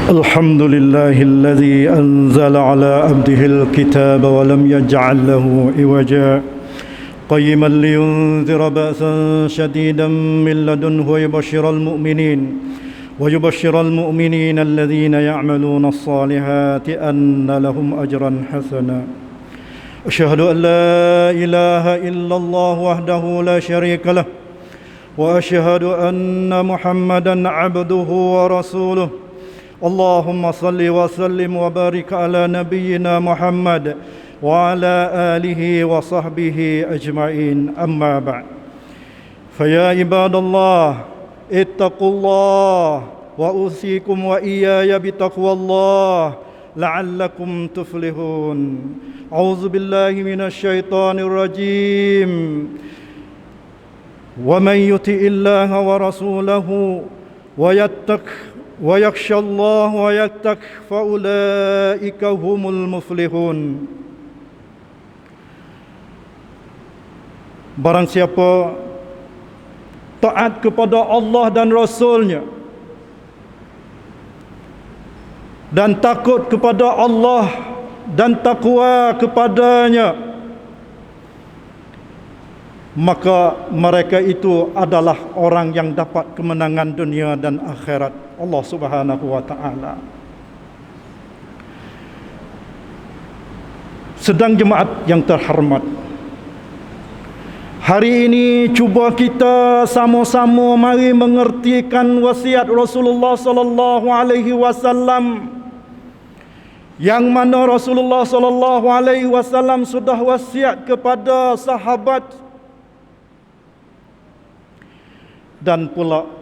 الحمد لله الذي أنزل على عبده الكتاب ولم يجعل له عوجا قيما لينذر بأسا شديدا من لدنه ويبشر المؤمنين الذين يعملون الصالحات أن لهم أجرا حسنا. أشهد أن لا إله إلا الله وحده لا شريك له وأشهد أن محمدا عبده ورسوله. اللهم صل وسلم وبارك على نبينا محمد وعلى آله وصحبه أجمعين. أما بعد، فيا عباد الله اتقوا الله وأوصيكم وإياي بتقوى الله لعلكم تفلحون. أعوذ بالله من الشيطان الرجيم. ومن يطع الله ورسوله ويخشى الله ويتق فأولئك هم المفلحون. Barang siapa taat kepada Allah dan Rasul-Nya dan takut kepada Allah dan takwa kepadanya, maka mereka itu adalah orang yang dapat kemenangan dunia dan akhirat Allah Subhanahu wa ta'ala. Sedang jemaat yang terhormat, hari ini cuba kita sama-sama mari mengertikan wasiat Rasulullah sallallahu alaihi wasallam, yang mana Rasulullah sallallahu alaihi wasallam sudah wasiat kepada sahabat dan pula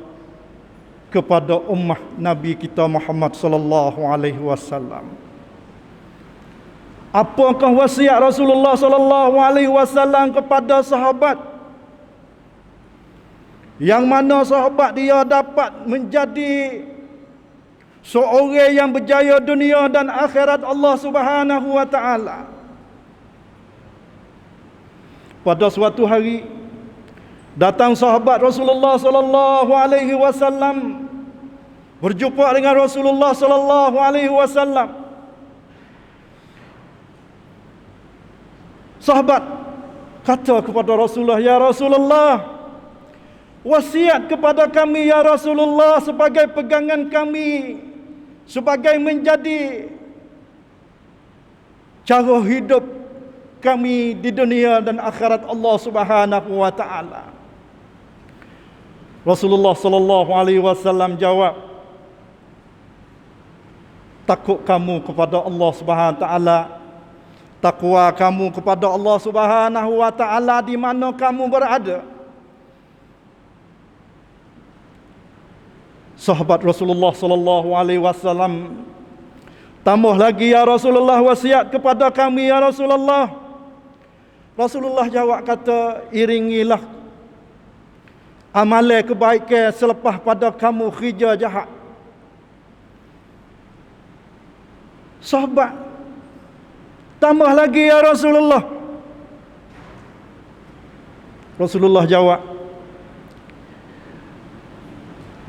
kepada ummah Nabi kita Muhammad sallallahu alaihi wasallam. Apakah wasiat Rasulullah sallallahu alaihi wasallam kepada sahabat? Yang mana sahabat dia dapat menjadi seorang yang berjaya dunia dan akhirat Allah Subhanahu wa taala. Pada suatu hari datang sahabat Rasulullah sallallahu alaihi wasallam berjumpa dengan Rasulullah sallallahu alaihi wasallam. Sahabat kata kepada Rasulullah, "Ya Rasulullah, wasiat kepada kami ya Rasulullah sebagai pegangan kami, sebagai menjadi cara hidup kami di dunia dan akhirat Allah Subhanahu wa taala." Rasulullah sallallahu alaihi wasallam jawab, "Takut kamu kepada Allah Subhanahu wa taala, takwa kamu kepada Allah Subhanahu wa taala di mana kamu berada." Sahabat Rasulullah sallallahu alaihi wasallam tambah lagi, "Ya Rasulullah, wasiat kepada kami ya Rasulullah." Rasulullah jawab kata, "Iringilah amalan kebaikan selepas pada kamu kerja jahat." Sahabat tambah lagi, "Ya Rasulullah." Rasulullah jawab,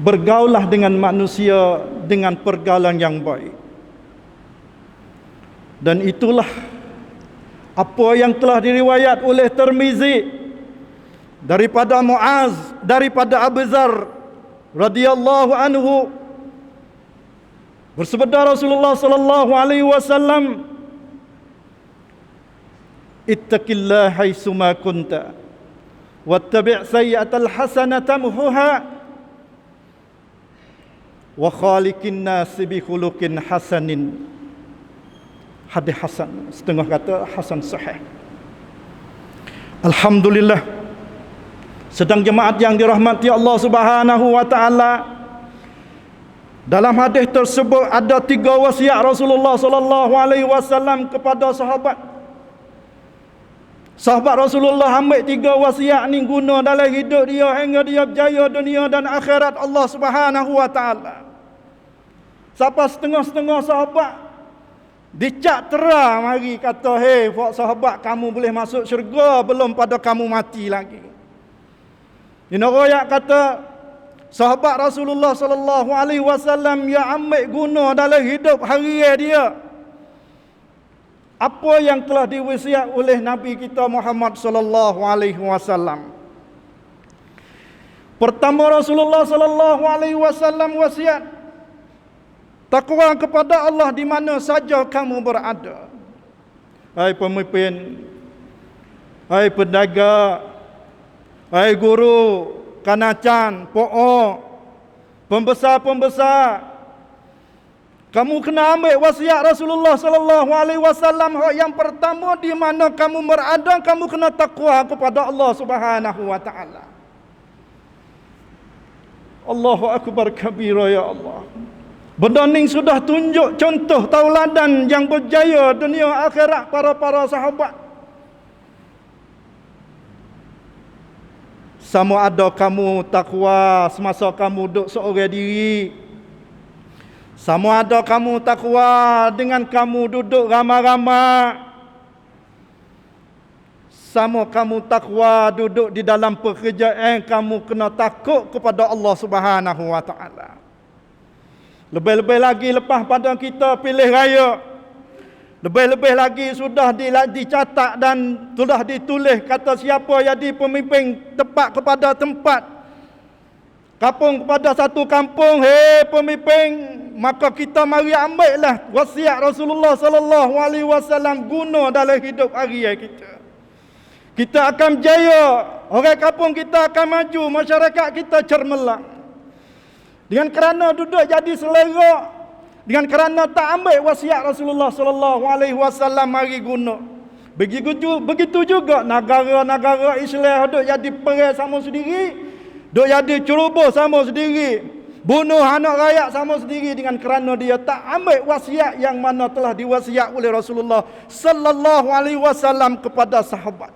"Bergaulah dengan manusia dengan pergaulan yang baik." Dan itulah apa yang telah diriwayat oleh Tirmizi daripada Muaz, daripada Abu Dzar radhiyallahu anhu, bersabda Rasulullah sallallahu alaihi wasallam, "Ittaqillaha haitsuma kunta wattabi' sayyi'atal hasanata tamhuha wa khaliqin nasi bi khuluqin hasanin." Hadis hasan, setengah kata hasan sahih. Alhamdulillah, sedang jemaat yang dirahmati Allah Subhanahu wa taala, dalam hadis tersebut ada 3 wasiat Rasulullah sallallahu alaihi wasallam kepada sahabat. Sahabat Rasulullah ambil 3 wasiat ni guna dalam hidup dia hingga dia berjaya dunia dan akhirat Allah Subhanahu wa taala. Siapa setengah-setengah sahabat dicak terang mari kata, "Hei buat sahabat, kamu boleh masuk syurga belum pada kamu mati lagi." Ini royak kata, sahabat Rasulullah sallallahu alaihi wasallam yang ambil guna dalam hidup harian dia. Apa yang telah diwasiat oleh Nabi kita Muhammad sallallahu alaihi wasallam. Pertama, Rasulullah sallallahu alaihi wasallam wasiat takwa kepada Allah di mana saja kamu berada. Hai pemimpin, hai pedagang, hai guru, kanacan, po'o, pembesar-pembesar, kamu kena ambil wasiat Rasulullah sallallahu alaihi wasallam. Yang pertama, di mana kamu berada, kamu kena takwa kepada Allah Subhanahu wa taala. Allahu akbar kabira ya Allah. Benda ni sudah tunjuk contoh tauladan yang berjaya dunia akhirat para sahabat. Sama ada kamu takwa semasa kamu duduk seorang diri. Sama ada kamu takwa dengan kamu duduk ramai-ramai. Sama kamu takwa duduk di dalam pekerjaan, kamu kena takut kepada Allah Subhanahu wa taala. Lebih-lebih lagi lepas pada kita pilih raya, lebih-lebih lagi sudah dicatat dan sudah ditulis kata siapa jadi pemimpin tepat kepada tempat, kampung kepada satu kampung. Hei pemimpin, maka kita mari ambillah wasiat Rasulullah sallallahu alaihi wasallam guna dalam hidup harian kita. Kita akan berjaya, orang kampung kita akan maju, masyarakat kita cermelang. Dengan kerana duduk jadi selera, dengan kerana tak ambil wasiat Rasulullah sallallahu alaihi wasallam mari guna. Begitu juga negara-negara Islam duk jadi perang sama sendiri, duk jadi ceroboh sama sendiri, bunuh anak rakyat sama sendiri dengan kerana dia tak ambil wasiat yang mana telah diwasiat oleh Rasulullah sallallahu alaihi wasallam kepada sahabatnya.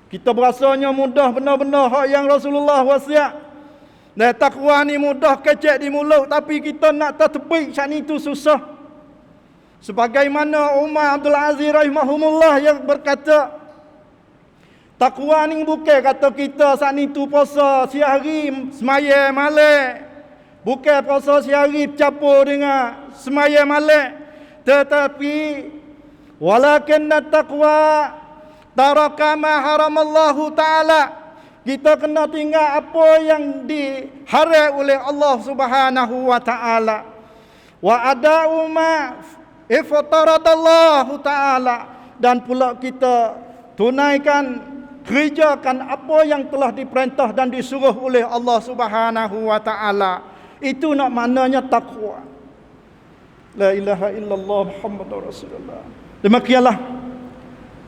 Kita berasanya mudah benar-benar hak yang Rasulullah wasiat. Dan takwa ni mudah kecek di mulut, tapi kita nak tatbik saat itu susah. Sebagaimana Umar Abdul Aziz rahimahumullah yang berkata, takwa ni bukan kata kita saat itu puasa sehari semaya malam, bukan puasa sehari campur dengan semaya malam, tetapi walakinna taqwa taraka ma haramallahu ta'ala. Kita kena tinggal apa yang diharam oleh Allah Subhanahu wa taala. Wa ada'u ma iftaradallahu taala, dan pula kita tunaikan, kerjakan apa yang telah diperintah dan disuruh oleh Allah Subhanahu wa taala. Itu nak maknanya takwa. La ilaha illallah Muhammadur Rasulullah. Demikianlah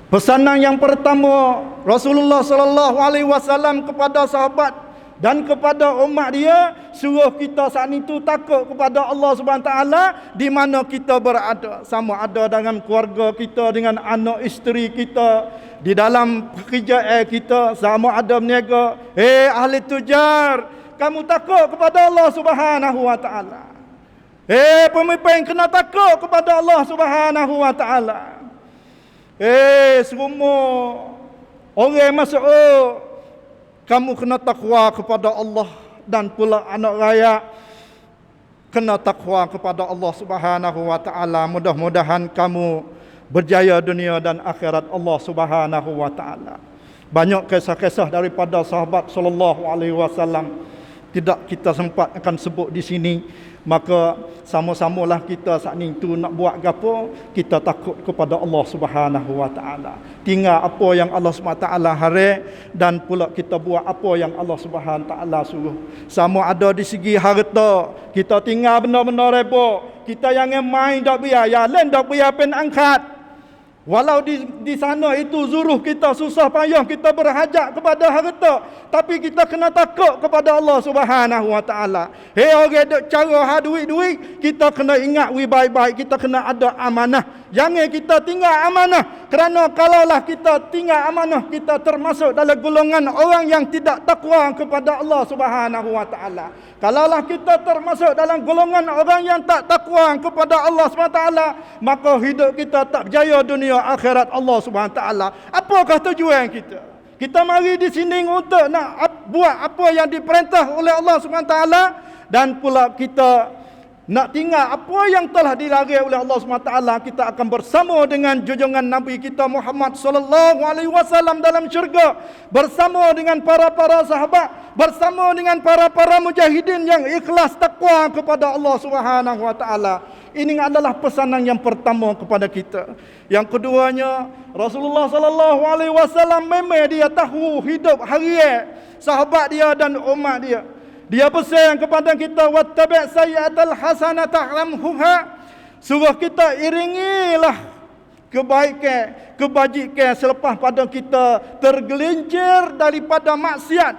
pesanan yang pertama Rasulullah sallallahu alaihi wasallam kepada sahabat dan kepada umat dia, suruh kita saat itu takut kepada Allah Subhanahu taala di mana kita berada, sama ada dengan keluarga kita, dengan anak isteri kita, di dalam pekerjaan kita, sama ada berniaga. Hei ahli tujar, kamu takut kepada Allah Subhanahu wa taala. Hei pemimpin, kena takut kepada Allah Subhanahu wa taala. Semua orang masuk, kamu kena takwa kepada Allah, dan pula anak rakyat kena takwa kepada Allah Subhanahu wa taala. Mudah-mudahan kamu berjaya dunia dan akhirat Allah Subhanahu wa taala. Banyak kisah-kisah daripada sahabat sallallahu alaihi wasallam tidak kita sempat akan sebut di sini. Maka sama-samalah kita saat ni tu nak buat gapo, kita takut kepada Allah Subhanahu wa taala. Tinggal apa yang Allah Subhanahu wa taala haram, dan pula kita buat apa yang Allah Subhanahu wa taala suruh. Sama ada di segi harta, kita tinggal benar-benar reba. Kita jangan main dak biar, ya lain dak biar pen angkat. Walau di sana itu zuruh kita susah payah, kita berhajat kepada harta, tapi kita kena takut kepada Allah Subhanahu wa taala. Hei orang duk cara duit-duit, kita kena ingat baik-baik, kita kena ada amanah. Jangan kita tinggal amanah, kerana kalaulah kita tinggal amanah, kita termasuk dalam golongan orang yang tidak takwa kepada Allah Subhanahu wa taala. Kalaulah kita termasuk dalam golongan orang yang tak takwa kepada Allah Subhanahu wa taala, maka hidup kita tak berjaya dunia akhirat Allah Subhanahu wa taala. Apakah tujuan kita? Kita mari di sini untuk nak buat apa yang diperintah oleh Allah Subhanahu taala, dan pula kita nak tinggal apa yang telah dilarang oleh Allah SWT. Kita akan bersama dengan junjungan Nabi kita Muhammad sallallahu alaihi wasallam dalam syurga, bersama dengan para sahabat, bersama dengan para mujahidin yang ikhlas takwa kepada Allah Subhanahu wa taala. Ini adalah pesanan yang pertama kepada kita. Yang keduanya, Rasulullah sallallahu alaihi wasallam memang dia tahu hidup harian sahabat dia dan umat dia. Dia pesan kepada kita, wattabi' sayyi'atal hasanata amhuha. Suruh kita iringilah kebajikan selepas pada kita tergelincir daripada maksiat,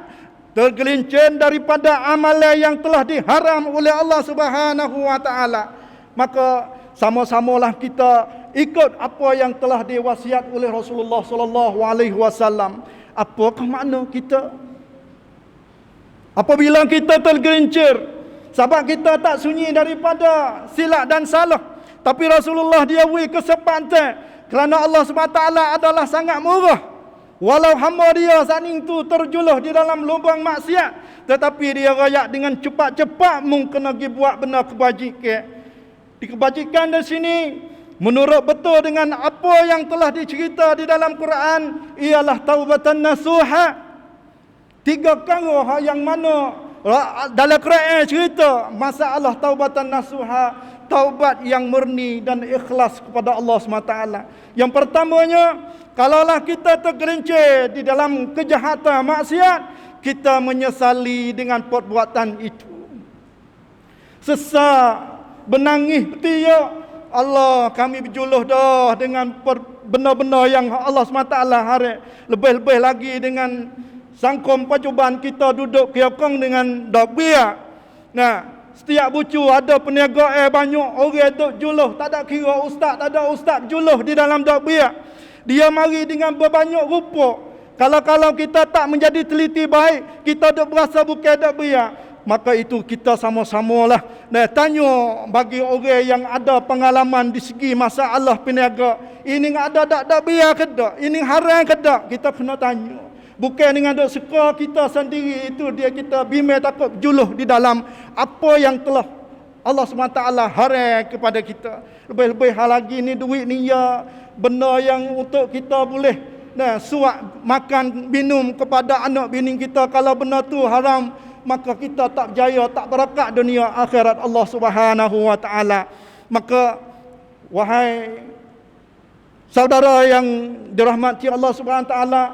tergelincir daripada amalan yang telah diharam oleh Allah Subhanahu wa taala. Maka sama-samalah kita ikut apa yang telah diwasiat oleh Rasulullah sallallahu alaihi wasallam. Apakah makna kita apabila kita tergelincir? Sebab kita tak sunyi daripada silap dan salah, tapi Rasulullah dia beri kesempatan kerana Allah SWT adalah sangat murah. Walau hamba dia saat itu terjuluh di dalam lubang maksiat, tetapi dia rakyat dengan cepat-cepat mungkin pergi buat benar kebajikan. Kebajikan di sini menurut betul dengan apa yang telah dicerita di dalam Quran ialah taubatan nasuha. 3 perkara yang mana dalam Quran cerita masalah taubatan nasuha, taubat yang murni dan ikhlas kepada Allah SWT. Yang pertamanya, kalaulah kita tergelincir di dalam kejahatan maksiat, kita menyesali dengan perbuatan itu. Sesak benangis peti, ya Allah, kami berjuluh dah dengan benar-benar yang Allah SWT harap. Lebih-lebih lagi dengan sangkom pacuban kita duduk kiokong dengan dakbia. Nah, setiap bucu ada peniaga banyak orang duk juluh, tak ada kira ustaz, tak ada ustaz juluh di dalam dakbia. Dia mari dengan berbanyak rupa. Kalau kita tak menjadi teliti baik, kita duk berasa bukan dakbia, maka itu kita sama-samalah tanya bagi orang yang ada pengalaman di segi masalah peniaga. Ini ada tak biar ke tak? Ini haram ke tak? Kita kena tanya. Bukan dengan dok suka kita sendiri itu dia kita bimbang takut juluh di dalam apa yang telah Allah SWT haram kepada kita. Lebih-lebih hal lagi ni duit ni ya benda yang untuk kita boleh suap makan minum kepada anak bini kita. Kalau benda tu haram, maka kita tak berjaya, tak berakat dunia akhirat Allah Subhanahu wa taala. Maka wahai saudara yang dirahmati Allah Subhanahu wa taala,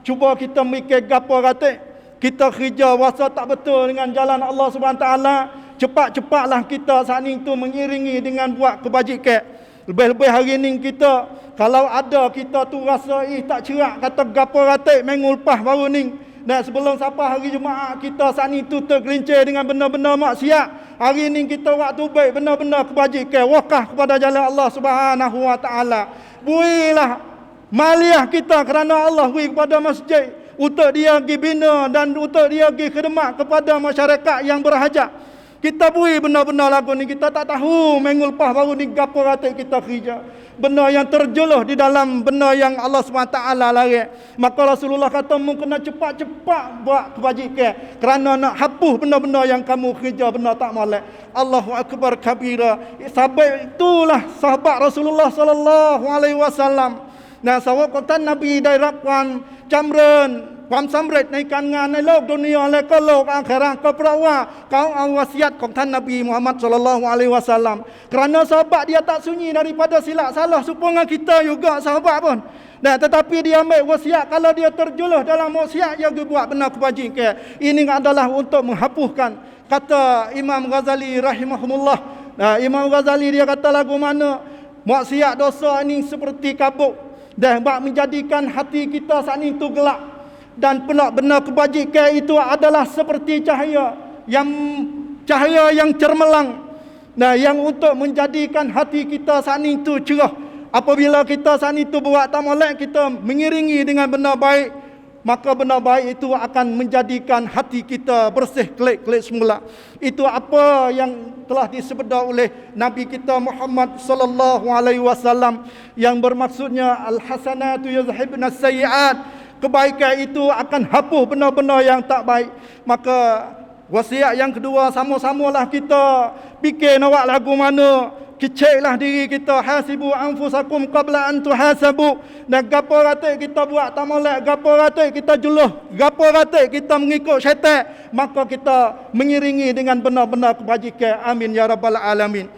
cuba kita mikir gapo kata kita kerja wasa tak betul dengan jalan Allah Subhanahu wa taala, cepat-cepatlah kita saat ini tu mengiringi dengan buat kebajikan. Lebih-lebih hari ni kita kalau ada kita tu rasa tak cerak kata gapo kata minggu lepas baru ni. Dan sebelum sampai hari Jumaat kita saat itu tergelincir dengan benar-benar maksiat. Hari ini kita waktu baik benar-benar kebajikan, wakaf kepada jalan Allah Subhanahu wa taala. Builah maliah kita kerana Allah beri kepada masjid untuk dia pergi bina dan untuk dia pergi khidmat kepada masyarakat yang berhajat. Kita beri benar-benar lagu ni, kita tak tahu minggu lepas baru ni gapo kata kita kerja. Benda yang terjeluh di dalam benda yang Allah SWT larang. Maka Rasulullah kata mu kena cepat-cepat buat kebajikan kerana nak hapus benda-benda yang kamu kerja benda tak molek. Allahu akbar kabira. Sahabat itulah sahabat Rasulullah sallallahu alaihi wasallam. Nah, sahabat kata Nabi dairapkan camren ความสำเร็จในการงานในโลกดุนยาและก็โลกอาคิเราะห์ก็เพราะว่าเขาเอาวาสิยาตของท่านนบีมุฮัมมัดsallallahu alaihi wasallam. Kerana sahabat dia tak sunyi daripada silap salah supaya kita juga sahabat pun. Nah, tetapi dia ambil wasiat kalau dia terjuluh dalam maksiat dia buat benar kebajikan. Ini adalah untuk menghapuskan. Kata Imam Ghazali rahimahumullah. Nah, Imam Ghazali dia kata lagu mana maksiat dosa ini seperti kabut dan menjadikan hati kita saat itu gelap. Dan benar-benar kebajikan itu adalah seperti cahaya yang cermelang. Nah, yang untuk menjadikan hati kita saat itu cerah. Apabila kita saat itu buat tak molek, kita mengiringi dengan benda baik, maka benda baik itu akan menjadikan hati kita bersih kelik-kelik semula. Itu apa yang telah disebut oleh Nabi kita Muhammad sallallahu alaihi wasallam yang bermaksudnya al-hasanatu yuzhibna sayyi'at. kebaikan itu akan hapus benda-benda yang tak baik. Maka wasiat yang kedua, sama-samalah kita fikir nak buat lagu mana. Keceklah diri kita, hasibu anfusakum qabla an tuhasabu. Dan gapo ratik kita buat tak molek, gapo ratik kita juluh, gapo ratik kita mengikut syaitan, maka kita mengiringi dengan benar-benar kebajikan. Amin ya rabbal alamin.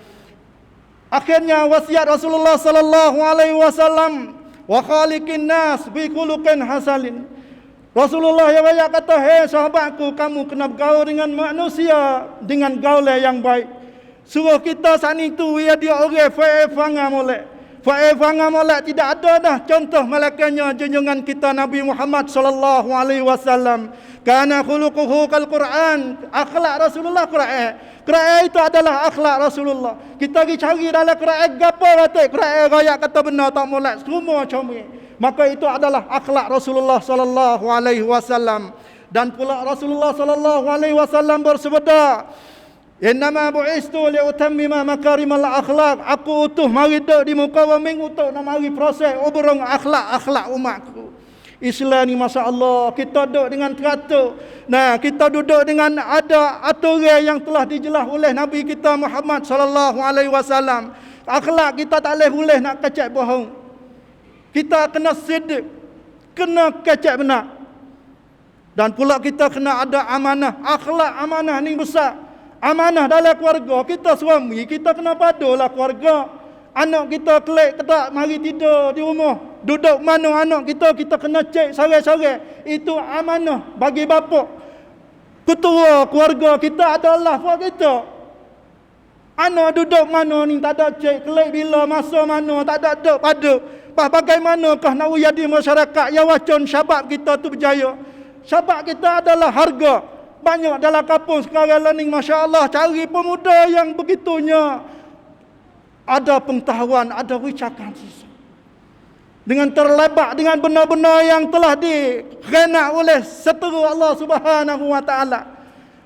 Akhirnya wasiat Rasulullah sallallahu alaihi wasallam, wa khaliqin nas bi khuluqin hasanin. Rasulullah yang banyak kata, "Hei sahabatku, kamu kena bergaul dengan manusia dengan gaul yang baik." Suruh kita saat itu ya dia orang fa'ifanga molek. Fa'ifanga molek tidak ada dah contoh malaikannya junjungan kita Nabi Muhammad sallallahu alaihi wasallam. Kana khuluquhu kal Quran. Akhlak Rasulullah Quran. Quran itu adalah akhlak Rasulullah. Kita pergi cari dalam Quran gapo kata Quran raya kata benar tak molek semua comel. Maka itu adalah akhlak Rasulullah sallallahu alaihi wasallam. Dan pula Rasulullah sallallahu alaihi wasallam bersabda, "Innama bu'istu liutammima makarimal akhlak." Aku utuh mari duduk di muka bumi untuk nak mari proses obrong akhlak umatku. Islam ni masya-Allah kita duduk dengan teratur. Nah, kita duduk dengan ada aturan yang telah dijelas oleh Nabi kita Muhammad sallallahu alaihi wasallam. Akhlak kita tak boleh nak kecek bohong. Kita kena sidq, kena kecek benar. Dan pula kita kena ada amanah. Akhlak amanah ni besar. Amanah dalam keluarga, kita suami, kita kena padulah keluarga. Anak kita kelik ketak mari tidur di rumah. Duduk mana anak kita kena cek sore-sore. Itu amanah bagi bapa. Ketua keluarga kita adalah buat kita. Anak duduk mana ni tak ada cek, kelik bila masa mana tak ada duduk padu. Bagaimanakah nak jadi masyarakat yang wacon syabab kita tu berjaya? Syabab kita adalah harga. Banyak dalam kampung sekarang ni masya-Allah cari pemuda yang begitunya ada pengetahuan, ada wicakan dengan terlebat dengan benar-benar yang telah dikenak oleh seteru Allah Subhanahu wa taala.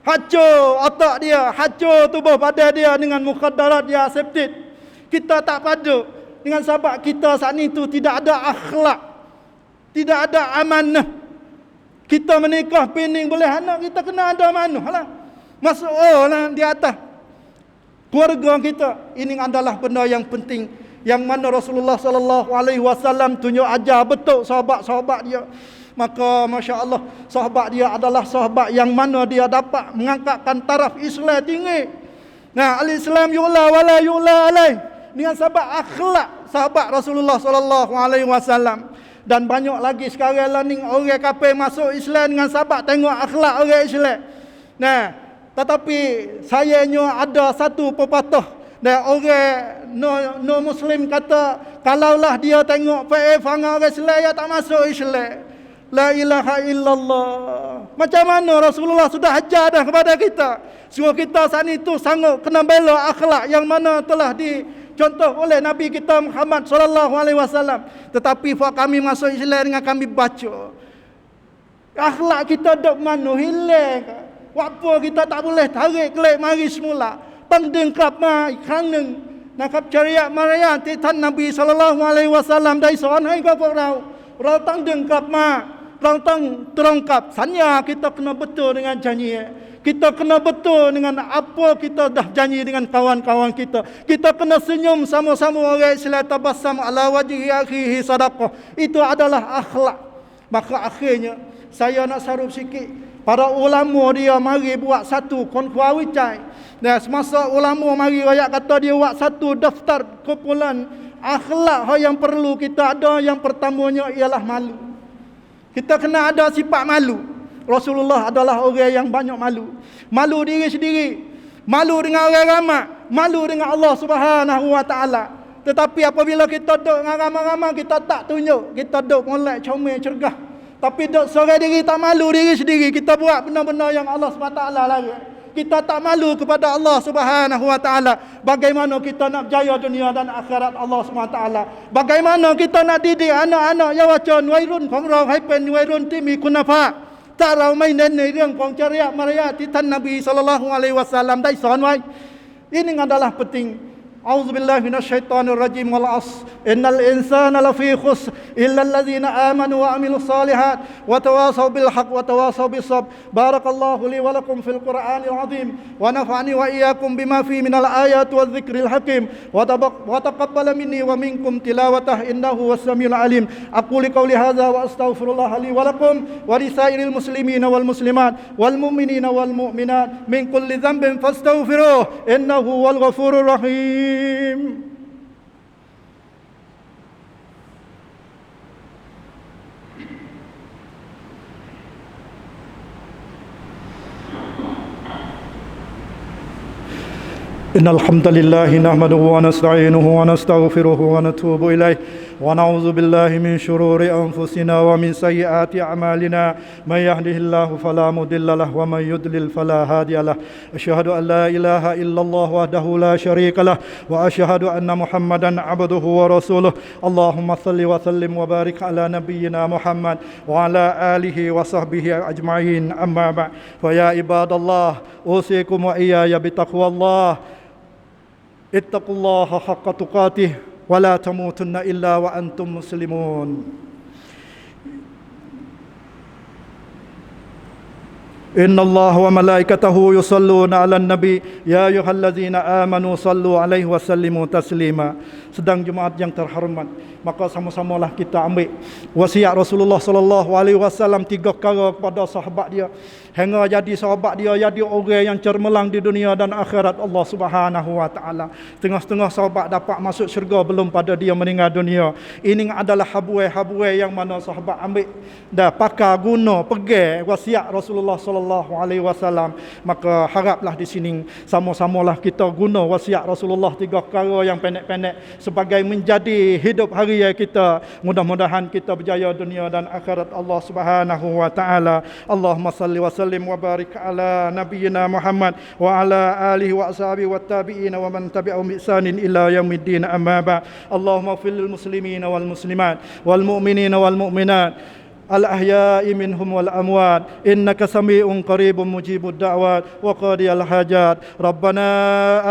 Hancur otak dia, hancur tubuh badan dia dengan mukhaddarat dia aseptik. Kita tak padu dengan sahabat kita saat itu, tidak ada akhlak, tidak ada amanah. Kita menikah pening boleh anak kita kena ada manuh lah. Masuk lah di atas keluarga kita. Ini adalah benda yang penting yang mana Rasulullah sallallahu alaihi wasallam tunjuk ajar betul sahabat-sahabat dia. Maka masya-Allah sahabat dia adalah sahabat yang mana dia dapat mengangkatkan taraf Islam tinggi. Nah, al-Islam yu'la wala yu'la alaih. Dengan sahabat akhlak sahabat Rasulullah sallallahu alaihi wasallam. Dan banyak lagi sekarang lah ni orang kafir masuk Islam dengan sahabat tengok akhlak orang Islam. Nah, tetapi sayangnya ada satu pepatah. Nah, orang no Muslim kata kalaulah dia tengok fa'ifanga orang Islam dia tak masuk Islam. La ilaha illallah. Macam mana Rasulullah sudah ajar dah kepada kita. Suruh kita saat itu sanggup kena bela akhlak yang mana telah contoh oleh Nabi kita Muhammad sallallahu alaihi wasallam. Tetapi buat kami masuk Islam dengan kami baca. Akhlak kita dok mana hilang. Apa kita tak boleh tarik kelik mari semula. Tangdeng kap mai khaneng. Nakap syariat Maria titan Nabi sallallahu alaihi wasallam dai son hai ka rau tangdeng kap ma. Rau tang terongkap. Sanya kita kena betul dengan janji. Kita kena betul dengan apa kita dah janji dengan kawan-kawan kita. Kita kena senyum sama-sama orang Islam, tabassam ala wajhi akhihi sadaqah. Itu adalah akhlak. Maka akhirnya saya nak sarup sikit. Para ulama dia mari buat satu konkuawicai. Dan semasa ulama mari rakyat kata dia buat satu daftar kumpulan akhlak yang perlu kita ada. Yang pertamanya ialah malu. Kita kena ada sifat malu. Rasulullah adalah orang yang banyak malu. Malu diri sendiri, malu dengan orang ramai, malu dengan Allah Subhanahu wa taala. Tetapi apabila kita duduk dengan ramai-ramai, kita tak tunjuk, kita duduk molek comel cergah. Tapi duduk seorang diri tak malu diri sendiri, kita buat benda-benda yang Allah Subhanahu wa taala larang. Kita tak malu kepada Allah Subhanahu wa taala. Bagaimana kita nak berjaya dunia dan akhirat Allah Subhanahu wa taala? Bagaimana kita nak didik anak-anak yang wacan wairun kongrong haipen wairun timi kunafa? ถ้าเราไม่เน้นในเรื่องของจริยมารยาทที่ท่านนบีศ็อลลัลลอฮุอะลัยฮิวะซัลลัมได้สอนไว้ ini adalah penting أعوذ بالله من الشيطان الرجيم والعصر إن الإنسان لفي خسر إلا الذين آمنوا وعملوا الصالحات وتواصوا بالحق وتواصوا بالصبر. بارك الله لي ولكم في القرآن العظيم ونفعني وإياكم بما فيه من الآيات والذكر الحكيم وتقبل مني ومنكم تلاوته إنه هو السميع العليم. أقول قولي هذا وأستغفر الله لي ولكم ولسائر المسلمين والمسلمات والمؤمنين والمؤمنات من كل ذنب فاستغفروه إنه هو الغفور الرحيم. إن الحمد لله نحمده ونستعينه ونستغفره ونتوب إليه ونعوذ بالله من شرور أنفسنا ومن سيئات أعمالنا من يهده الله فلا مضل له ومن يضلل فلا هادي له. أشهد أن لا إله إلا الله وحده لا شريك له وأشهد أن محمدا عبده ورسوله. اللهم صل وسلم وبارك على نبينا محمد وعلى آله وصحبه أجمعين. أما بعد فيا عباد الله أوصيكم وإياي بتقوى الله. اتقوا الله حق تقاته ولا تموتن إلا وأنتم مسلمون. إن الله وملائكته يصلون على النبي يا أيها الذين آمنوا صلوا عليه وسلموا تسليما. Sedang Jumaat yang terhormat, maka sama-samalah kita ambil wasiat Rasulullah sallallahu alaihi wasallam 3 perkara kepada sahabat dia hingga jadi sahabat dia jadi orang yang cermelang di dunia dan akhirat Allah Subhanahu wa taala. Setengah-setengah sahabat dapat masuk syurga belum pada dia meninggal dunia. Ini adalah habuai-habuai yang mana sahabat ambil dah pakai guna pegang wasiat Rasulullah sallallahu alaihi wasallam. Maka haraplah di sini sama-samalah kita guna wasiat Rasulullah 3 perkara yang pendek-pendek sebagai menjadi hidup harian kita. Mudah-mudahan kita berjaya dunia dan akhirat Allah Subhanahu wa taala. Allahumma salli wa sallim wa barik ala nabiyyina Muhammad wa ala alihi wa ashabihi wat tabi'in wa man tabi'ahum bi ihsanin ila yaumiddin. Amma ba'd. Allahumma ighfir lil muslimina wal muslimat wal mu'minina wal mu'minat الأحياء منهم والأموات إنك سميع قريب مجيب الدعوات وقاضي الحاجات. ربنا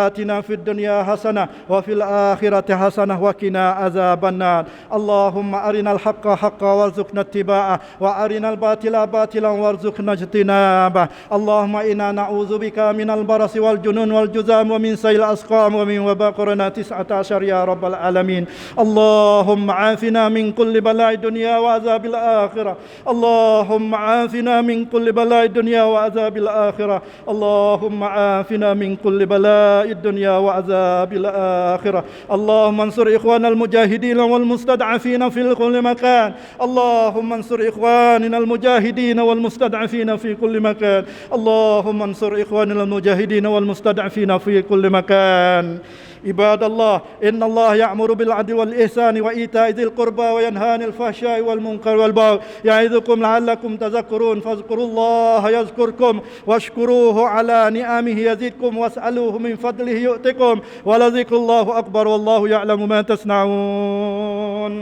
آتنا في الدنيا حسنة وفي الآخرة حسنة وقنا عذاب النار. اللهم أرنا الحق حقا وارزقنا اتباعه وأرنا الباطل باطلا وارزقنا اجتنابه. اللهم إنا نعوذ بك من البرص والجنون والجذام ومن سيل الأسقام ومن وباء كورونا 19 يا رب العالمين. اللهم عافنا من كل بلاء الدنيا وعذاب الآخرة. اللهم عافنا من كل بلاء الدنيا وعذاب الآخرة. اللهم عافنا من كل بلاء الدنيا وعذاب الآخرة. اللهم انصر إخواننا المجاهدين والمستضعفين في كل مكان. اللهم انصر إخواننا المجاهدين والمستضعفين في كل مكان. اللهم انصر إخواننا المجاهدين والمستضعفين في كل مكان. عباد الله إن الله يأمر بالعدل والإحسان وإيتاء ذي القربى وينهى عن الفحشاء والمنكر والبغي يعظكم لعلكم تذكرون. فاذكروا الله يذكركم واشكروه على نعمه يزدكم واسألوه من فضله يؤتكم ولذكر الله أكبر والله يعلم ما تصنعون.